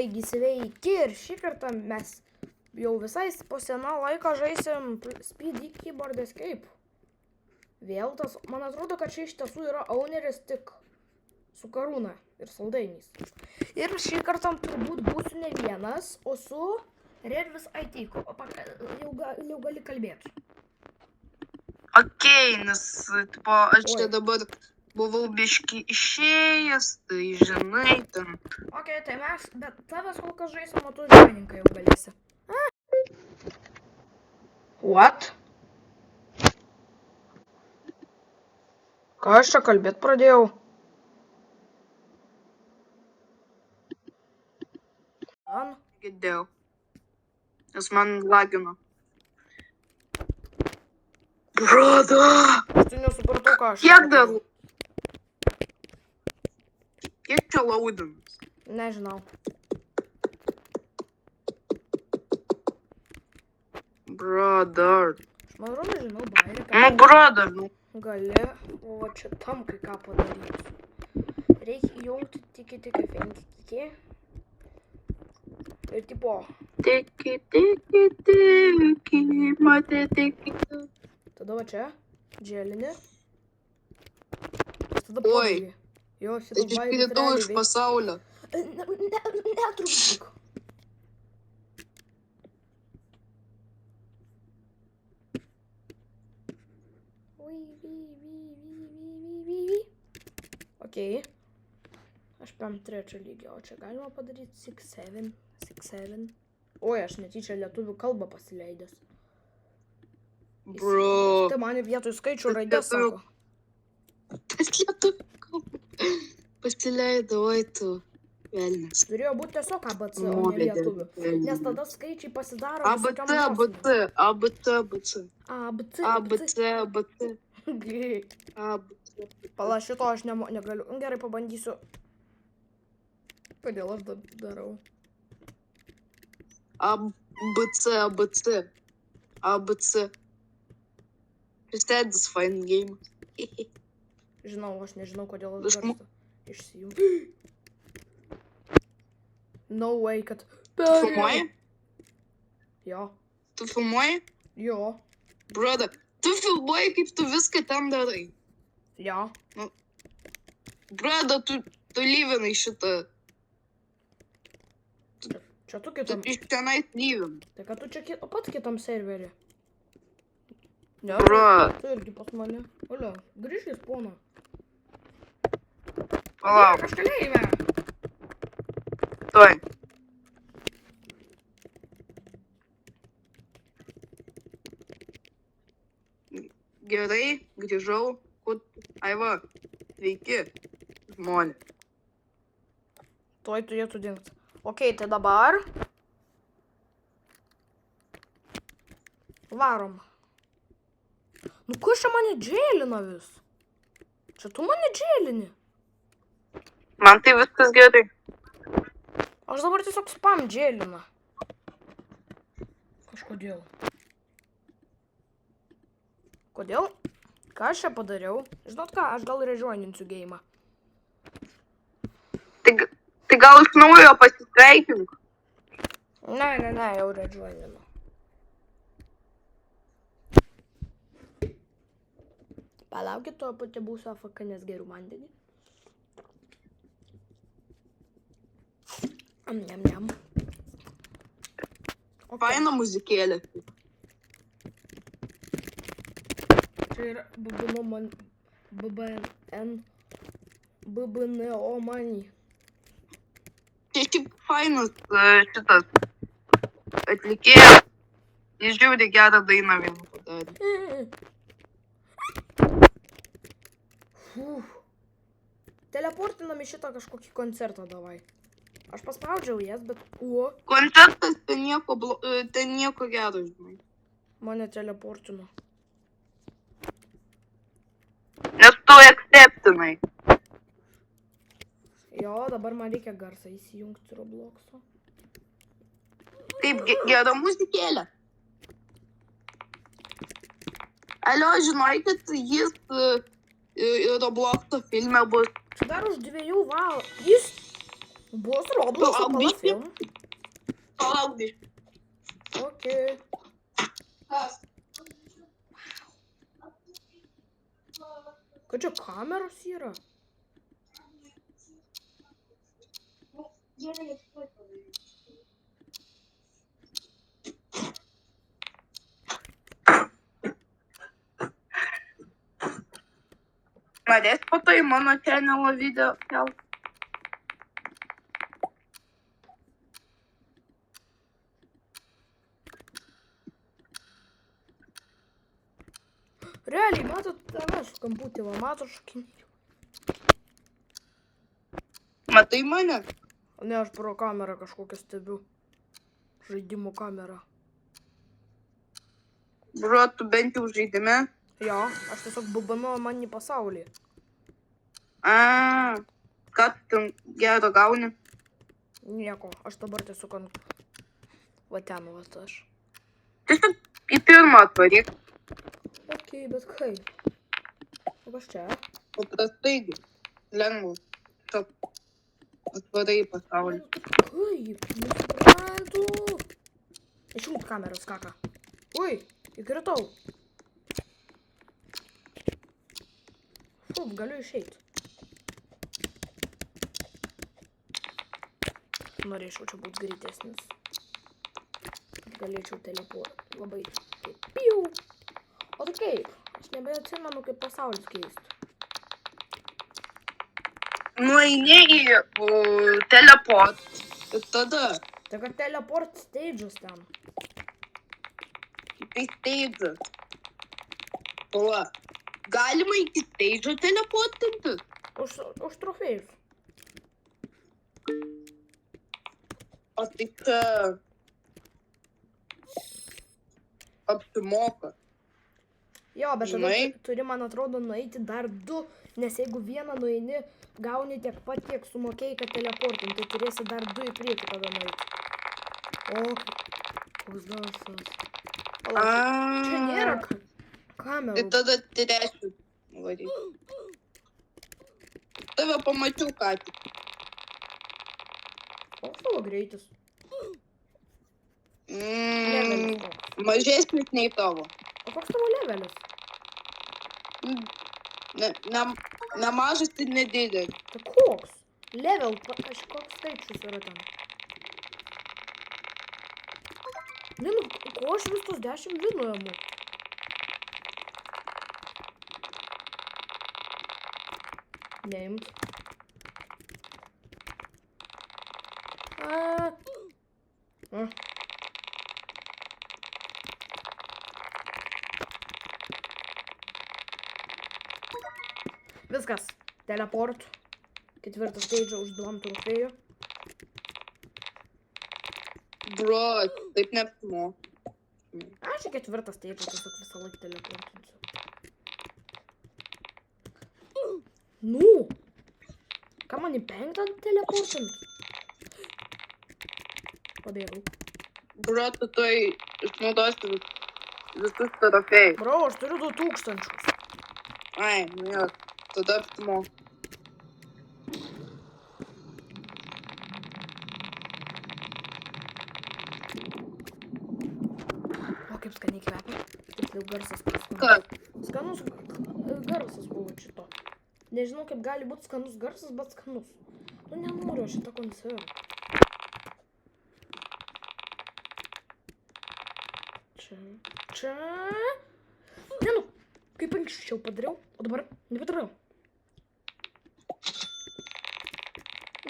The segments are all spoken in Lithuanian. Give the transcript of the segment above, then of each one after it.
Taigi sveiki ir šį kartą mes jau visai po seną laiką žaisim Speedy Keyboard Escape. Vėl tas, man atrodo, kad čia iš tiesų yra owneris tik su karūna ir saldainiais. Ir šį kartą turbūt būsiu ne vienas, o su Redvis IT. Jau gali kalbėti. Okei, nes, tipo, aš čia dabar buvau biški išėjęs, tai žinai, ten. Okei, tai mes, bet tavęs kol kas žaisim, o tu žaininkai jau galėsi. What? Ką aš čia kalbėt pradėjau? Man? Girdėjau. Nes man lagino. Broda! Tu nesupratau, ką aš. Kiek dar? Kiek čia laudinas? Nežinau. Brother. Aš man atrodo, žinau, bairį. Nu, brother, nu. Gali, o čia tam kai ką padarysiu. Reikia įjungti tiki 5. Ir tipo. Tiki, matė tiki. Tada va čia, dželinė. Tada Oi. padarai. Jo, Tai šitas iškritau iš pasaulio. Netrukdyk. Okei. Aš pam 3 lygio, o čia galima padaryti 6-7. Oi, aš netyčia lietuvių kalbą pasileidęs. Bro. Tai man vietoj skaičių raidės sako. Tas lietuvių kalba. Pasileidau, oi tu. Velnis. Turėjo būti tiesiog ABC, o ne lietuvių. Nes tada skaičiai pasidaro ABC. Pala, šito aš negaliu. Gerai, pabandysiu. Kodėl aš darau? ABC. Satisfying game. Žinau, aš nežinau, kodėl aš garsą išsijungiu. No way, kad... Tu filmuoji? Jo. Tu filmuoji? Jo. Brother, tu filmuoji, kaip tu viską ten darai. Jo. Brother, tu lyvinai šitą. Čia tu kitam... Tu iš tenai lyvinai. Tai kad tu čia pat kitam serverį. Ne, Bro. tu irgi pas mane. Olio, grįžk į spawną. Palauk. Aš kalėjime. Tuoj. Gerai, grįžau. Aiva, sveiki, žmonė. Tuoj turėtų dingti. Okei, tai dabar. Varom. Nu, kas čia mane džėlina vis? Čia tu mane džėlini. Man tai viskas gerai. Aš dabar tiesiog spam džėlina. Kažkodėl. Kodėl? Ką aš čia padariau? Žinot ką, aš gal režuoninsiu geimą. Tai gal iš naujo pasisveikink? Ne, jau režuoninu. Palaukit, tuo pati būsiu AFK, nes geriu vandenį. Niam. Faina muzikėlė. Čia yra BBNO Money. Čia šiaip fainas šitas atlikėjas. Jis žiūri gerą dainą vieną padarė. Teleportinam į šitą kažkokį koncertą davai. Aš paspaudžiau jas, bet... Koncertas ten nieko gero, žinai. Mane teleportino. Nes tu acceptinai. Jo, dabar man reikia garsą įsijungti Roblox'o. Taip, gera muzikėlė. Alio, žinai, kad jis Roblox'o filme bus. Čia dar už 2 valandų. Jis Bus Roblox'o Palauk pala biškį. film. Palauk biškį. Okei. Kad čia kameros yra? Norės po to į mano channel'o video kelt. Realiai, matot, tave skambutį, va, matot šokinį. Matai mane? Ne, aš pro kamerą kažkokią stebiu. Žaidimo kamerą. Bro, tu bent jau žaidime. Jo, aš tiesiog bubanu man į pasaulį. A, ką tu ten gero gauni? Nieko, aš dabar tiesiog ant... Va ten, va aš. Tiesiog į pirmą atvaryk. Okei, bet kaip? O kas čia? Paprastai, lengva. Tiesiog atvarai į pasaulį. Kaip? Nesuprantu. Išjunk kameros, kaka. Ui, įkritau. Šup, galiu išeiti. Norėčiau čia būti greitesnis. Galėčiau teleportuoti. Labai taip. Piu. O tai kaip? Aš nebeatsimenu, kaip pasaulis keistų. Nueini į teleport. Ir tada, Tai kad teleport stage'us ten. tai stage. Pala. Galima iki stage teleportinti? Už trofėjus. O tai čia apsimoka. Jo, bet tada Žinai? turi, man atrodo, nueiti dar 2, nes jeigu vieną nueini, gauni tiek pat, kiek sumokėjai, kad teleportum, tai turėsi dar 2 į priekį tada nueiti. O, koks garsas. Palauk, čia nėra Tai kamerų. tada turėsiu varyti. Tave pamačiau ką tik. Koks tavo greitis? Levelis koks. Mažesnis nei tavo. O koks tavo levelis? Nemažas ir nedidelis. Tai koks? Level, kažkoks skaičius yra ten. Ne, nu, ko aš vis tos 10 vinų ėmu? Neimt. Viskas. Teleport. Ketvirtas stage užduom trofėjų. Bro, taip neapsimoka. Aš į ketvirtą stage tiesiog visą laiką teleportinsiu. Nu! Ką man į 5 teleportint? Pabėgau. Bro, tu toj išnaudosi visus trofėjus. Bro, aš turiu 2000. Ai, nu jo, tada apsimoka. O, kaip skaniai kvepia. Tiksliau garsas praskanus. Kas? Skanus garsas buvo šito. Nežinau, kaip gali būti skanus garsas, bet skanus. Nu, nenoriu aš šitą konservą. Čia. Ne, nu, kaip anksčiau padariau, o dabar nepadariau.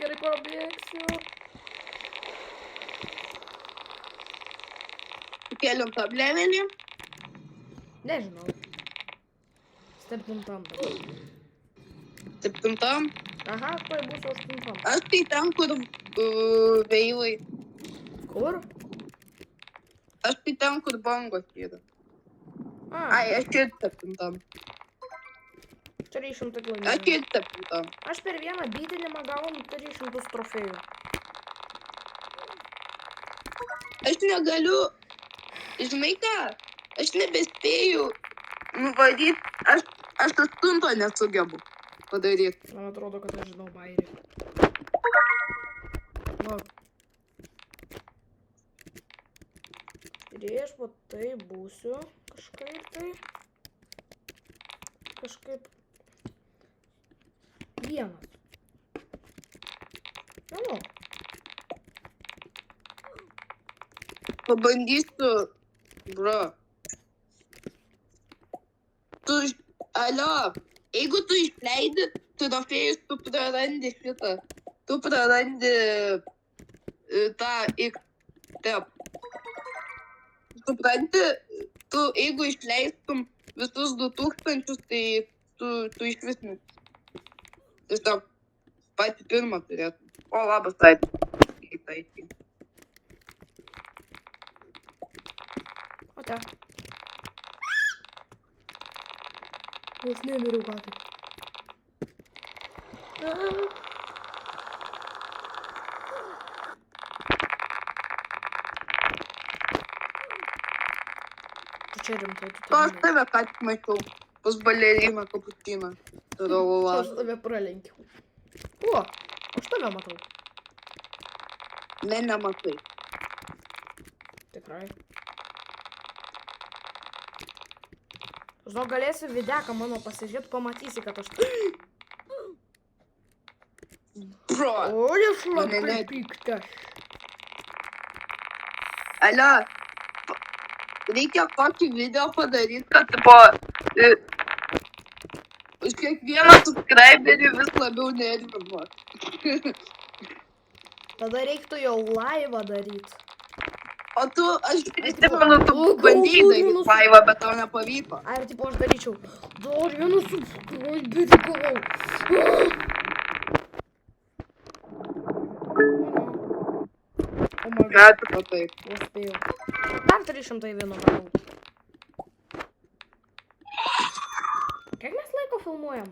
Gerai, pabėgsiu. Kelintam levelį. Nežinau. Septintam. 7. Aha, tuoj būsiu 8. Aš tai ten, kur veilai. Kur? Aš tai ten, kur bangos yra. A, Ai, aš ir 7. čia 300 Aš kilometrų. ir 7. Aš per vieną bydinimą gaunu 300 trofėjų. Aš negaliu, žinai ką, aš nebespėju nuvaryti, aš 8 nesugebu padaryti. Man atrodo, kad aš žinau bairį. prieš va tai būsiu kažkaip tai. Kažkaip. Vienas. Manau. Pabandysiu, bro. Alio, jeigu tu išleidi trofėjus, tu prarandi šitą. Tu prarandi tą taip. Supranti, tu jeigu išleistum visus 2000, tai tu iš vis tiesiog patį pirmą turėtum. O, labas, taip. O te. Aš nemiriau ką tai. Tu čia rimtai, tu To aš tave ką tik mačiau. Pas baleriną kapučiną. Aš tave pralenkiau. O, aš tave matau. Ne, nematai. Tikrai. Žinau, galėsi videką mano pasižiūrėti, pamatysi, kad aš... Bro. O, aš labai piktas. Alio, reikia kokį video padaryti, kad tipo už kiekvieną subscriberį vis labiau nervinu. Tada reiktų jau laivą daryti. O tu, aš prisimenu, tu bandėjai daryti laivą, bet tau nepavyko. Ai, tipo, aš daryčiau. Dar vieną subscriberį gavau. O my god. Ką tu taip? Nespėjau. Dar 301 gavau. Kiek mes laiko filmuojam?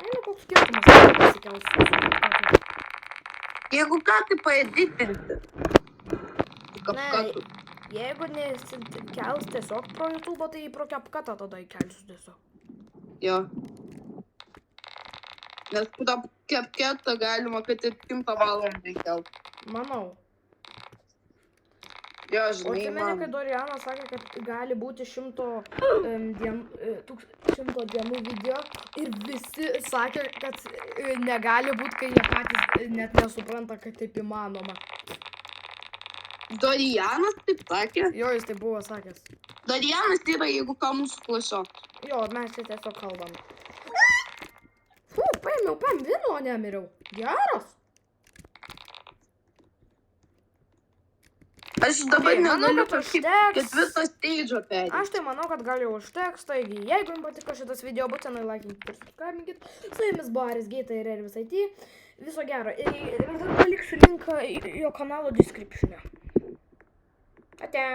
Ai, nu koks skirtumas, kad pasikels. Jeigu ką, tai paeditinti. Ne, jeigu nesikels tiesiog pro YouTube, tai pro CapCut'ą tada įkelsiu tiesiog. Jo. Nes pro CapCut'ą galima, kad ir 100 valandą įkelt. Manau. Jo, O žinai, atsimeni, kai man. Dorianas sakė, kad gali būti 100 dienų video ir visi sakė, kad negali būti, kai jie patys net nesupranta, kad taip įmanoma. Dorianas taip sakė. Jo, jis taip buvo sakęs. Dorianas yra, jeigu ką mūsų klasiokas. Jo, mes čia tiesiog kalbam. Fu, paėmiau PM1, o nemiriau. Geras. Aš dabar Manau, negaliu kad kažkaip užteks. ketvirtą stage perėti. Aš tai manau, kad gal jau užteks, taigi jeigu jums patiko šitas video, būtinai laikinkit ir subscribinkit. Su jumis buvo Aris Geita ir Ervis IT. Viso gero. Ir paliksiu linką į jo kanalo description'e. Ate.